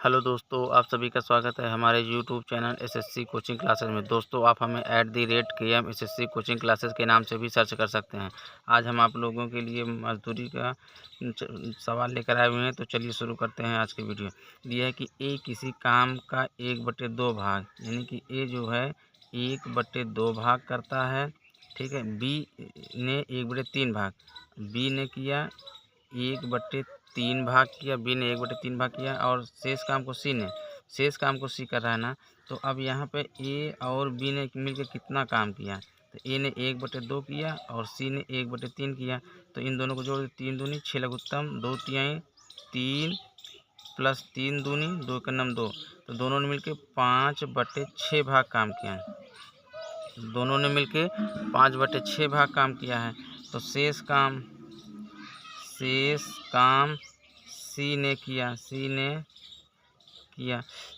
Hello दोस्तों, आप सभी का स्वागत है हमारे YouTube channel SSC coaching classes में। दोस्तों, आप हमें @KM एसएससी कोचिंग क्लासेस के नाम से भी सर्च कर सकते हैं। आज हम आप लोगों के लिए मजदूरी का सवाल लेकर आए हुए हैं। तो चलिए शुरू करते हैं आज की वीडियो। यह है कि ए किसी काम का 1/2 भाग, यानी कि ए जो है 1/2 भाग करता है। ठीक है। बी ने 1/3 भाग, बी ने किया 1/3 भाग किया, बी ने 1/3 भाग किया, और शेष काम को सी कर रहा है ना। तो अब यहाँ पे ए और बी ने मिलकर कितना काम किया, तो ए ने 1/2 किया और सी ने 1/3 किया। तो इन दोनों को जोड़ 3 दूनी 6 लघुत्तम 2 तिहाई 3 प्लस 3 दूनी 2 का नम 2। तो दोनों ने मिलकर 5/6 भाग काम किया है। दोनों ने मिलकर 5/6 भाग काम किया है। तो शेष काम सी ने किया,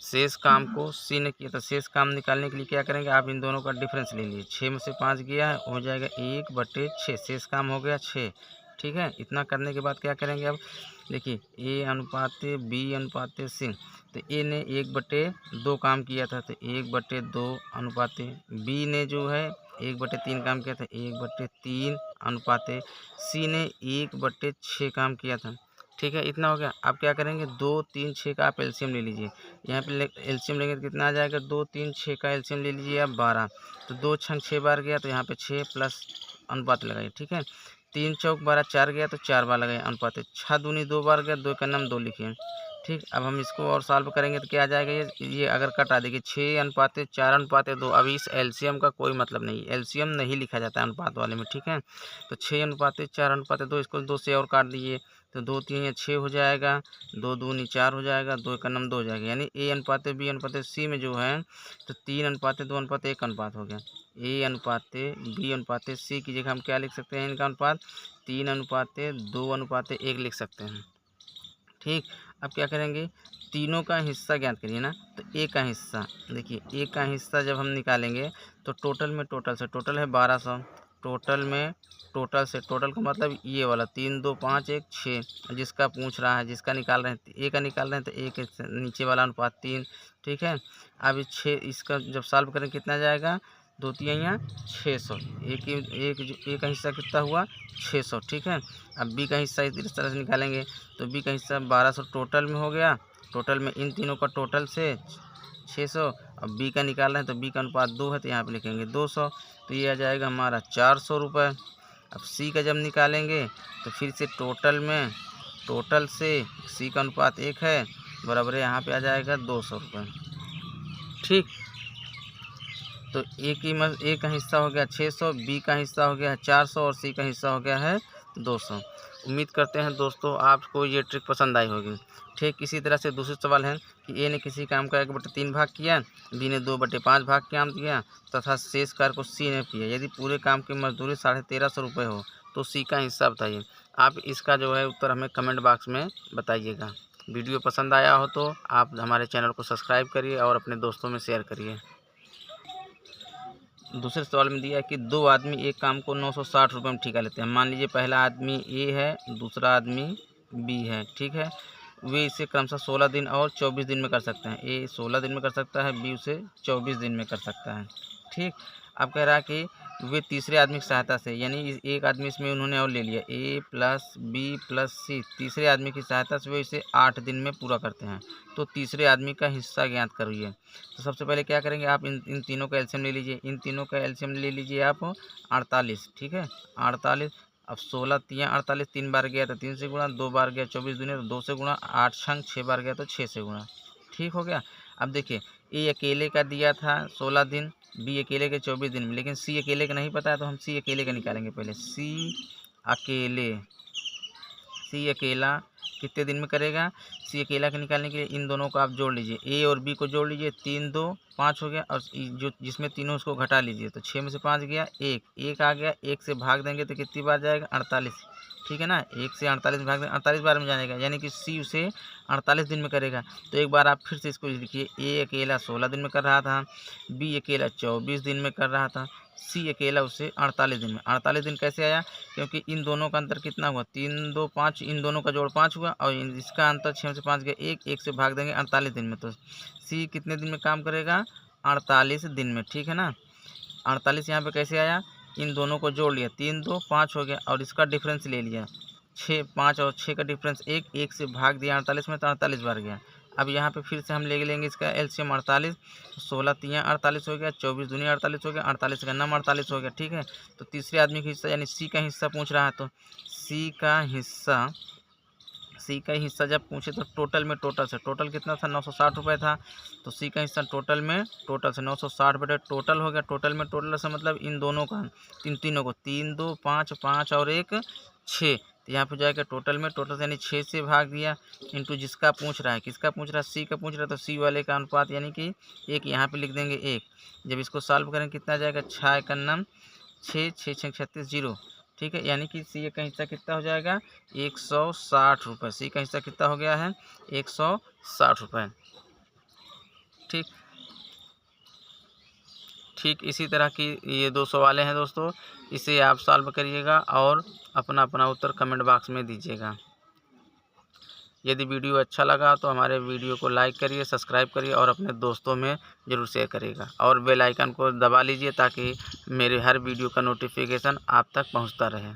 शेष काम को सी ने किया। तो शेष काम निकालने के लिए क्या करेंगे, आप इन दोनों का डिफरेंस ले लीजिए। 6 में से 5 गया है, हो जाएगा 1/6। शेष काम हो गया 6। ठीक है। इतना करने के बाद क्या करेंगे, अब देखिए ए अनुपात बी अनुपात सी। तो ए ने 1/2 काम किया था, तो 1/2 अनुपात बी ने जो है 1/3 काम किया था, 1/3 अनुपात सी ने 1/6 काम किया था। ठीक है। इतना हो गया। अब क्या करेंगे, 2, 3, 6 का आप एलसीएम ले लीजिए। यहाँ पे एलसीएम लेंगे तो कितना आ जाएगा, 2, 3, 6 का एलसीएम ले लीजिए आप 12। तो 2 छंग 6 बार गया, तो यहाँ पे 6 प्लस अनुपात लगाइए। ठीक है। 3 चौक 12 4 गया, तो 4 बार लगाइए अनुपात। 6 दूनी 2 बार गया, 2 का नाम 2 लिखिए। ठीक। अब हम इसको और सॉल्व करेंगे तो क्या आ जाएगा, ये अगर कटा देखिए 6:4:2। अब इस एलसीएम का कोई मतलब नहीं, एलसीएम नहीं लिखा जाता है अनुपात वाले में। ठीक है। तो 6:4:2, इसको 2 से और काट दीजिए। तो 2 3 6 हो जाएगा, 2 दूनी 4 हो जाएगा, 2 का नम 2 हो जाएगा। यानी ए अनुपात बी अनुपात सी में जो है, तो 3:2:1 अनुपात हो गया। ए अनुपात बी अनुपात सी की जगह हम क्या लिख सकते हैं, इनका अनुपात 3:2:1 लिख सकते हैं। ठीक। अब क्या करेंगे, तीनों का हिस्सा ज्ञात करिए ना। तो ए का हिस्सा देखिए, ए का हिस्सा जब हम निकालेंगे तो टोटल है 1200। टोटल का मतलब ये वाला 3 2 5 1 6, जिसका पूछ रहा है, जिसका निकाल रहे हैं ए का निकाल रहे हैं, तो ए के नीचे वाला अनुपात 3। ठीक है। अब 6 इसका जब सॉल्व करें कितना जाएगा, 2 तिहाई 600। ए का हिस्सा कितना हुआ, 600। ठीक है। अब बी का हिस्सा इस तरह से निकालेंगे, तो बी का हिस्सा 1200 टोटल में हो गया। टोटल में इन तीनों का टोटल से 600। अब बी का निकाल रहे हैं, तो बी का अनुपात 2 है, तो यहाँ पे लिखेंगे 200। तो ये आ जाएगा हमारा 400 रुपये। अब सी का जब निकालेंगे तो फिर से टोटल से सी का अनुपात 1 है, बराबर यहाँ पे आ जाएगा 200 रुपये। ठीक। तो ए का हिस्सा हो गया 600, बी का हिस्सा हो गया है 400 और सी का हिस्सा हो गया है 200। उम्मीद करते हैं दोस्तों आपको ये ट्रिक पसंद आई होगी। ठीक इसी तरह से दूसरा सवाल है कि ए ने किसी काम का 1/3 भाग किया, बी ने 2/5 भाग काम किया, तथा शेष कार्य को सी ने किया। यदि पूरे काम की मजदूरी 1350 रुपये हो तो सी का हिस्सा बताइए। आप इसका जो है उत्तर हमें कमेंट बॉक्स में बताइएगा। वीडियो पसंद आया हो तो आप हमारे चैनल को सब्सक्राइब करिए और अपने दोस्तों में शेयर करिए। दूसरे सवाल में दिया है कि 2 आदमी एक काम को 960 रुपये में ठेका लेते हैं। मान लीजिए पहला आदमी ए है, दूसरा आदमी बी है। ठीक है। वे इसे क्रमशः 16 दिन और 24 दिन में कर सकते हैं। ए 16 दिन में कर सकता है, बी उसे 24 दिन में कर सकता है। ठीक। अब कह रहा है कि वे तीसरे आदमी की सहायता से, यानी एक आदमी इसमें उन्होंने और ले लिया, ए प्लस बी प्लस सी, तीसरे आदमी की सहायता से वे इसे 8 दिन में पूरा करते हैं। तो तीसरे आदमी का हिस्सा ज्ञात करिए। तो सबसे पहले क्या करेंगे, आप इन तीनों का एलसीएम ले लीजिए। इन तीनों का एलसीएम ले लीजिए आप 48। ठीक है। 48। अब 16 तिया 48, 3 बार गया तो 3 से गुणा, 2 बार गया 24 दूनी तो 2 से गुणा, 8 छंग 6 बार गया तो 6 से गुणा। ठीक हो गया। अब देखिए ए अकेले का दिया था 16 दिन, बी अकेले के 24 दिन में, लेकिन सी अकेले का नहीं पता है, तो हम सी अकेले का निकालेंगे पहले। सी अकेला कितने दिन में करेगा, सी अकेला के निकालने के लिए इन दोनों को आप जोड़ लीजिए, ए और बी को जोड़ लीजिए, 3 2 5 हो गया, और जो जिसमें तीनों उसको घटा लीजिए, तो 6 में से 5 गया, एक आ गया, 1 से भाग देंगे तो कितनी बार जाएगा, 48। ठीक है ना। 1 से 48 में भाग दें, 48 बार में जानेगा, यानी कि सी उसे 48 दिन में करेगा। तो एक बार आप फिर से इसको लिखिए, ए अकेला 16 दिन में कर रहा था, बी अकेला 24 दिन में कर रहा था, सी अकेला उसे 48 दिन में। 48 दिन कैसे आया, क्योंकि इन दोनों का अंतर कितना हुआ, 3 2 5, इन दोनों का जोड़ 5 हुआ और इसका अंतर 6 से 5 गया 1, 1 से भाग देंगे 48 दिन में। तो सी कितने दिन में काम करेगा, 48 दिन में, ठीक है ना। 48 यहाँ पे कैसे आया, इन दोनों को जोड़ लिया, 3 2 5 हो गया और इसका डिफरेंस ले लिया, 6 5 और 6 का डिफरेंस 1, 1 से भाग दिया 48 में, तो 48 बार गया। अब यहाँ पे फिर से हम ले लेंगे इसका एलसीएम 48, 16 3 48 हो गया, 24 दूनी 48 हो गया, 48 का नाम 48 हो गया, ठीक है। तो तीसरे आदमी का हिस्सा यानी सी का हिस्सा पूछ रहा है, तो सी का हिस्सा जब पूछे तो टोटल से टोटल कितना था, 960 रुपये था। तो सी का हिस्सा टोटल से 960 बटे टोटल हो गया। टोटल से मतलब इन दोनों का, तीनों को 3 2 5 5 और 1 6, तो यहाँ पे जाएगा टोटल से, यानी 6 से भाग दिया इंटू जिसका पूछ रहा है, किसका पूछ रहा है, सी का पूछ रहा है, तो सी वाले का अनुपात यानी कि 1 यहाँ पे लिख देंगे 1। जब इसको सॉल्व करें कितना जाएगा, 6 एकन्नम 6 6 6 36 0, ठीक है। यानी कि सी का हिस्सा कितना हो जाएगा, 160 रुपये। सी का हिस्सा कितना हो गया है, 160 रुपये, ठीक। इसी तरह की ये 2 सवालें हैं दोस्तों, इसे आप सॉल्व करिएगा और अपना उत्तर कमेंट बॉक्स में दीजिएगा। यदि वीडियो अच्छा लगा तो हमारे वीडियो को लाइक करिए, सब्सक्राइब करिए और अपने दोस्तों में ज़रूर शेयर करिएगा और बेल आइकन को दबा लीजिए ताकि मेरे हर वीडियो का नोटिफिकेशन आप तक पहुंचता रहे।